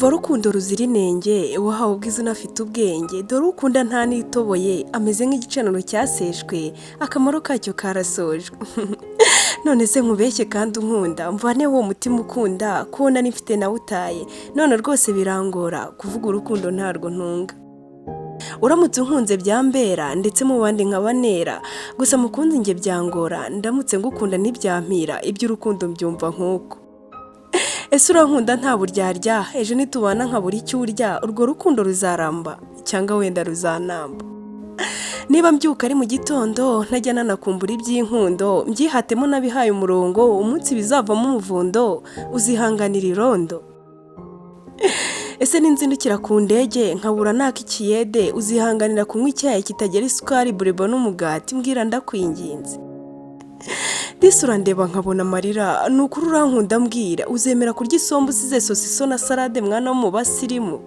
umva rukundo ruzira inenge wahawe ubwiza unafite ubwenge dore ukunda nta nitoboye ameze nk'igicaniro cyaseshwe akamaro kacyo karasojwe none se nkubeshye kandi unkunda mvane wo mutima ukunda kubona nifite nawe utaye none rwose birangora kuvuga urukundo ntarwo ntunga uramutse unkunze byambera ndetse mu bandi nkabanera gusa mukunzi nge byangora ndamutse ngukunda ntibyampira iby'urukundo mbyumva nk'uko ese urankunda nta buryarya ejo nitubana nkabura icyo urya urwo rukundo ruzaramba cyangwa wenda ruzanamba niba mbyuka ari mu gitondo ntajya nanakumbura iby'inkundo mbyihatemo nabihaye umurongo umunsi bizavamo umuvundo uzihanganira irondo ese ninzindukira ku ndege nkabura nak'ikiyede uzihanganira kunywa icyayi kitagira isukari burebo n'umugati mbwira ndakwinginze disi urandeba nkabona amarira ni ukuri urankunda mbwira uzemera kurya isombe usize sosiso na salade mwana wo mu basirimu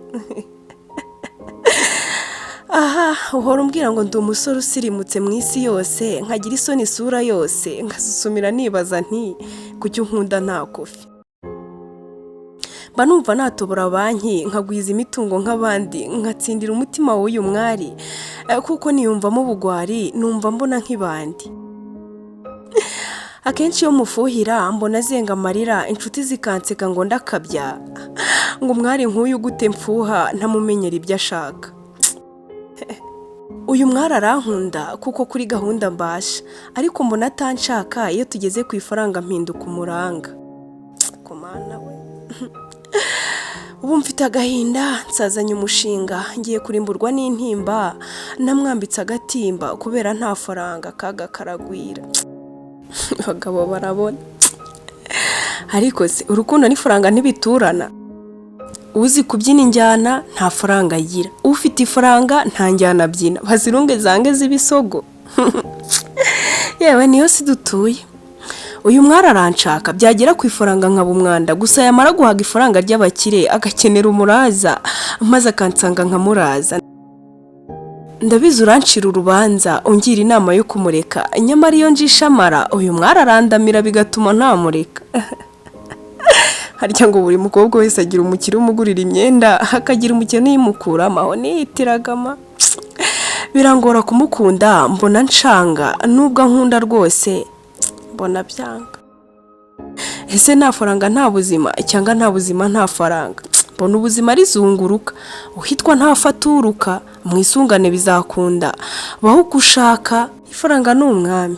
aha uhora umbwira ngo ndi umusore usirimutse mu isi yose nkagira isoni isura yose nkasusumira nibaza nti kuki unkunda nta kofi mba numva natobora banki nkagwiza imitungo nk'abandi nkatsindira umutima w'uyu mwari kuko niyumvamo ubugwari numva mbona nk'ibandi akenshi iyo mufuhira mbona azenga amarira inshuti zikanseka ngo ndakabya ngo umwari nk'uyu gute mfuha ntamumenyera ibyo ashaka uyu mwari arankunda kuko kuri gahunda mbasha ariko mbona atanshaka iyo tugeze ku ifaranga mpinduka umuranga kumana we ubu mfite agahinda nsazanye umushinga ngiye kurimburwa n'intimba namwambitse agatimba kubera nta faranga kaga karagwira abagabo barabona ariko se urukundo n'ifaranga ntibiturana uzi kubyina injyana nta faranga agira ufite ifaranga nta njyana abyina bazirunge zange z'ibisogo yewe niyo si dutuye uyu mwari aranshaka byagera ku ifaranga nkaba umwanda gusa yamara guhaga ifaranga ry'abakire agakenera umuraza maze akansanga nkamuraza ndabizi urancira urubanza ungira inama yo kumureka nyamara iyo njishamara uyu mwari arandamira bigatuma ntamureka harya ngo buri mukobwa wese agira umukire umugurira imyenda akagira umukene yimukuramo aho niyitiragama birangora kumukunda mbona nshanga nubwo nkunda rwose mbona byanga ese nta faranga nta buzima cyangwa nta buzima nta faranga mbona ubuzima rizunguruka uhitwa ntafaturuka mu isungane bizakunda baho uko ushaka ifaranga ni umwami